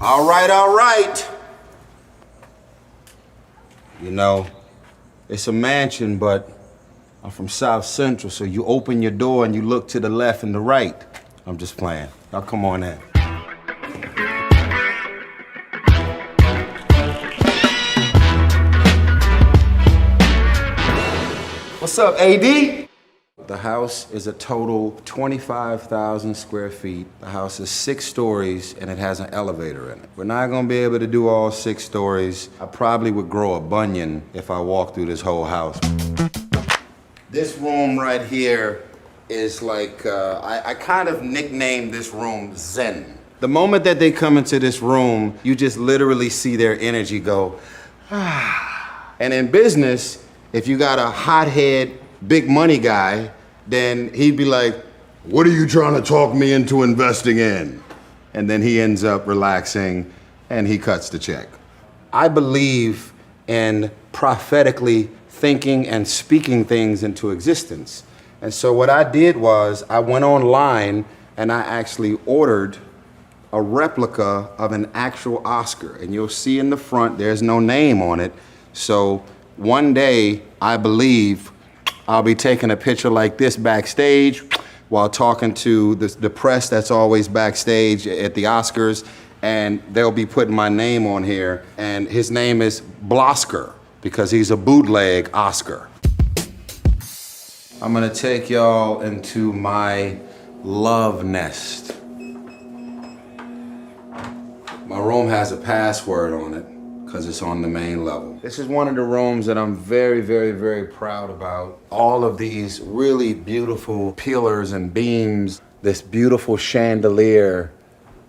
All right, all right. You know, it's a mansion, but I'm from South Central, so you open your door and you look to the left and the right. I'm just playing. Y'all come on in. What's up, AD? The house is a total 25,000 square feet. The house is 6 stories and it has an elevator in it. We're not gonna be able to do all 6 stories. I probably would grow a bunion if I walked through this whole house. This room right here is like, I kind of nicknamed this room Zen. The moment that they come into this room, you just literally see their energy go, ah. And in business, if you got a hothead, big money guy, then he'd be like, what are you trying to talk me into investing in? And then he ends up relaxing and he cuts the check. I believe in prophetically thinking and speaking things into existence. And so what I did was I went online and I actually ordered a replica of an actual Oscar. And you'll see in the front, there's no name on it. So one day, I believe I'll be taking a picture like this backstage while talking to the press that's always backstage at the Oscars, and they'll be putting my name on here, and his name is Blosker because he's a bootleg Oscar. I'm gonna take y'all into my love nest. My room has a password on it because it's on the main level. This is one of the rooms that I'm very, very, very proud about. All of these really beautiful pillars and beams, this beautiful chandelier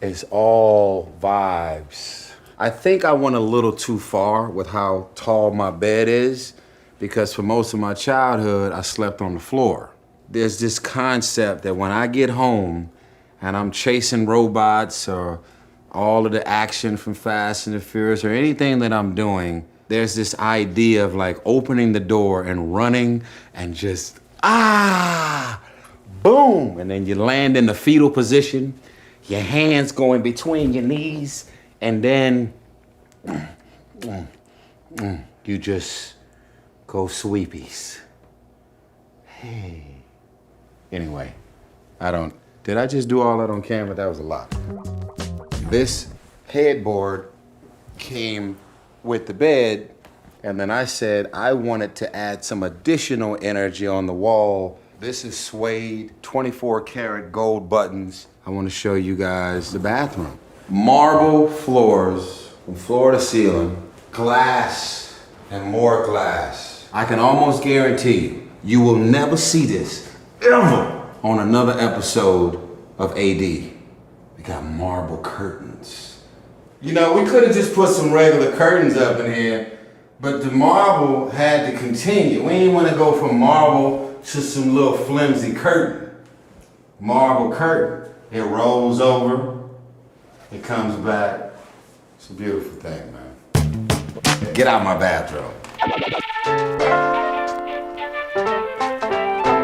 is all vibes. I think I went a little too far with how tall my bed is because for most of my childhood, I slept on the floor. There's this concept that when I get home and I'm chasing robots or all of the action from Fast and the Furious or anything that I'm doing, there's this idea of like opening the door and running and just, boom. And then you land in the fetal position, your hands go in between your knees, and then you just go sweepies. Hey. Anyway, did I just do all that on camera? That was a lot. This headboard came with the bed, and then I said I wanted to add some additional energy on the wall. This is suede, 24 karat gold buttons. I want to show you guys the bathroom. Marble floors from floor to ceiling, glass and more glass. I can almost guarantee you will never see this ever on another episode of AD. Got marble curtains. You know, we could have just put some regular curtains up in here, but the marble had to continue. We didn't want to go from marble to some little flimsy curtain. Marble curtain. It rolls over, it comes back. It's a beautiful thing, man. Get out my bathroom.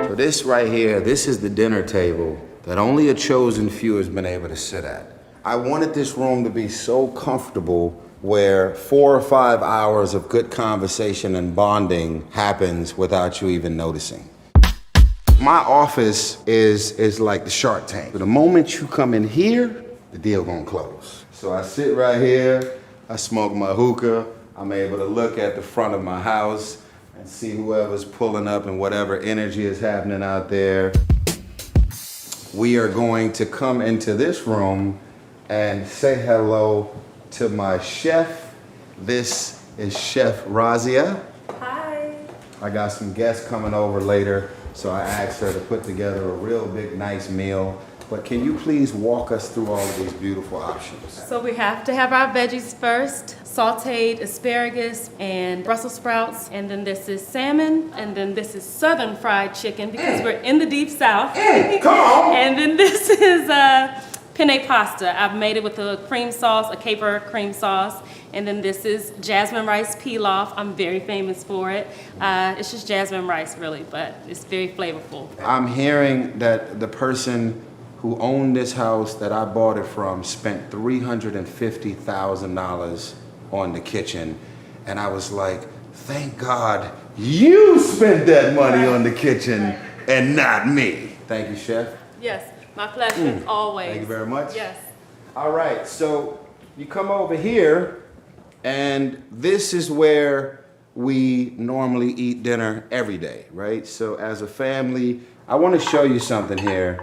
So this right here, this is the dinner table that only a chosen few has been able to sit at. I wanted this room to be so comfortable where 4 or 5 hours of good conversation and bonding happens without you even noticing. My office is like the Shark Tank. The moment you come in here, the deal gonna close. So I sit right here, I smoke my hookah, I'm able to look at the front of my house and see whoever's pulling up and whatever energy is happening out there. We are going to come into this room and say hello to my chef. This is Chef Razia. Hi. I got some guests coming over later, so I asked her to put together a real big, nice meal. But can you please walk us through all of these beautiful options? So we have to have our veggies first, sauteed asparagus and Brussels sprouts, and then this is salmon, and then this is southern fried chicken because we're in the deep south. Come on! And then this is penne pasta. I've made it with a cream sauce, a caper cream sauce, and then this is jasmine rice pilaf. I'm very famous for it. It's just jasmine rice really, but it's very flavorful. I'm hearing that the person who owned this house that I bought it from spent $350,000 on the kitchen. And I was like, thank God you spent that money on the kitchen and not me. Thank you, Chef. Yes, my pleasure, always. Thank you very much. Yes. All right, so you come over here, and this is where we normally eat dinner every day, right? So as a family, I want to show you something here.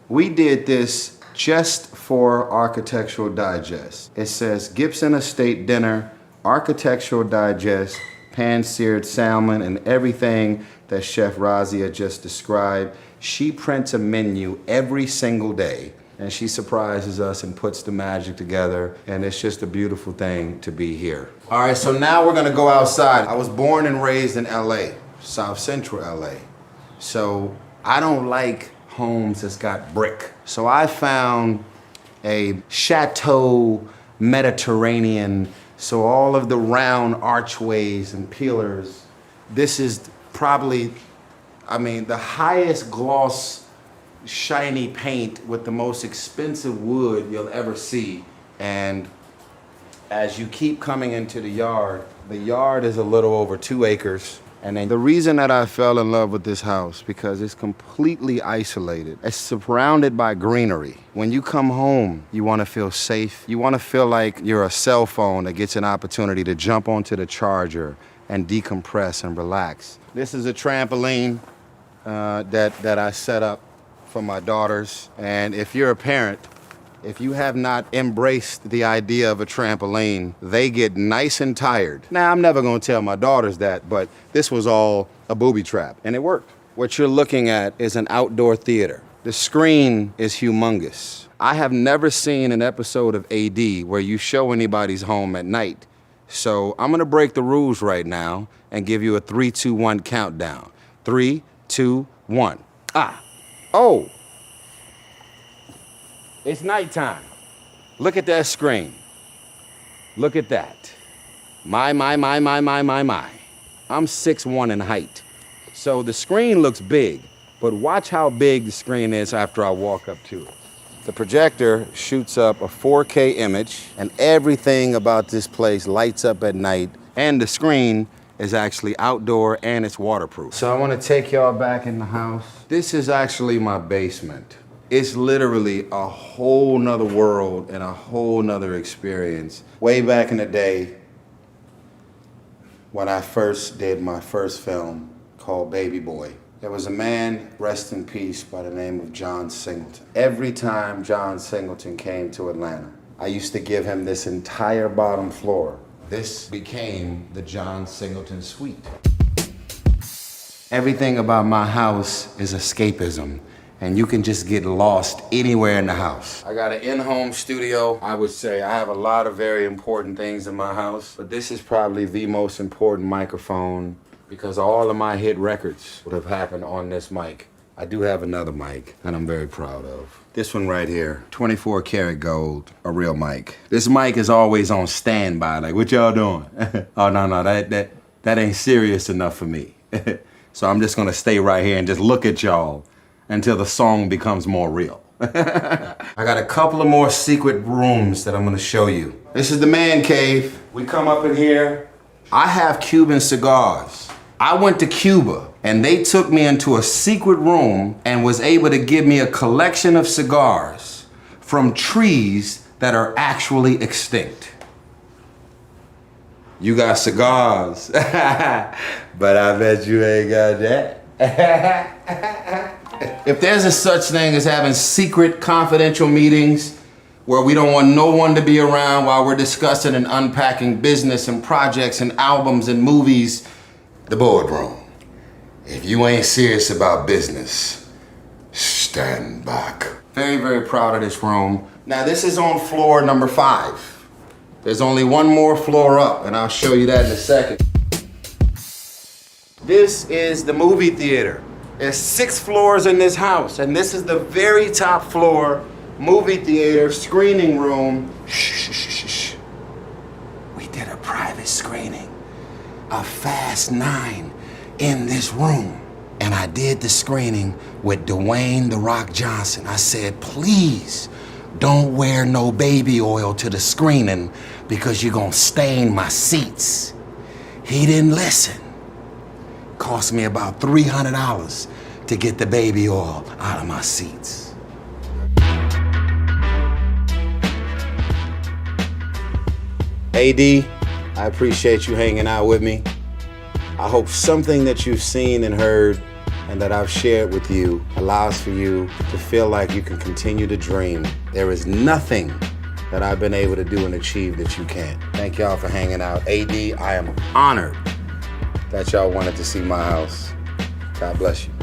We did this just for Architectural Digest. It says Gibson Estate Dinner, Architectural Digest, pan-seared salmon, and everything that Chef Razia just described. She prints a menu every single day, and she surprises us and puts the magic together, and it's just a beautiful thing to be here. All right, so now we're gonna go outside. I was born and raised in LA, South Central LA. So I don't like homes that's got brick. So I found a chateau Mediterranean, so all of the round archways and pillars. This is probably, the highest gloss shiny paint with the most expensive wood you'll ever see. And as you keep coming into the yard is a little over 2 acres. And then the reason that I fell in love with this house, because it's completely isolated. It's surrounded by greenery. When you come home, you want to feel safe. You want to feel like you're a cell phone that gets an opportunity to jump onto the charger and decompress and relax. This is a trampoline that I set up for my daughters. And if you're a parent, if you have not embraced the idea of a trampoline, they get nice and tired. Now, I'm never gonna tell my daughters that, but this was all a booby trap, and it worked. What you're looking at is an outdoor theater. The screen is humongous. I have never seen an episode of AD where you show anybody's home at night. So I'm gonna break the rules right now and give you a 3, 2, 1 countdown. 3, 2, 1. Oh. It's nighttime. Look at that screen. Look at that. My. I'm 6'1" in height. So the screen looks big, but watch how big the screen is after I walk up to it. The projector shoots up a 4K image, and everything about this place lights up at night, and the screen is actually outdoor and it's waterproof. So I want to take y'all back in the house. This is actually my basement. It's literally a whole nother world and a whole nother experience. Way back in the day, when I first did my first film called Baby Boy, there was a man, rest in peace, by the name of John Singleton. Every time John Singleton came to Atlanta, I used to give him this entire bottom floor. This became the John Singleton Suite. Everything about my house is escapism, and you can just get lost anywhere in the house. I got an in-home studio. I would say I have a lot of very important things in my house, but this is probably the most important microphone because all of my hit records would have happened on this mic. I do have another mic that I'm very proud of. This one right here, 24 karat gold, a real mic. This mic is always on standby, like, what y'all doing? Oh, no, that ain't serious enough for me. So I'm just gonna stay right here and just look at y'all until the song becomes more real. I got a couple of more secret rooms that I'm gonna show you. This is the man cave. We come up in here. I have Cuban cigars. I went to Cuba and they took me into a secret room and was able to give me a collection of cigars from trees that are actually extinct. You got cigars, but I bet you ain't got that. If there's a such thing as having secret confidential meetings where we don't want no one to be around while we're discussing and unpacking business and projects and albums and movies, the boardroom. If you ain't serious about business, stand back. Very, very proud of this room. Now this is on floor number 5. There's only one more floor up, and I'll show you that in a second. This is the movie theater. There's 6 floors in this house, and this is the very top floor, movie theater, screening room. Shh. We did a private screening of Fast 9 in this room. And I did the screening with Dwayne "The Rock" Johnson. I said, please don't wear no baby oil to the screening because you're gonna stain my seats. He didn't listen. Cost me about $300 to get the baby oil out of my seats. AD, I appreciate you hanging out with me. I hope something that you've seen and heard and that I've shared with you allows for you to feel like you can continue to dream. There is nothing that I've been able to do and achieve that you can't. Thank y'all for hanging out. AD, I am honored that y'all wanted to see my house. God bless you.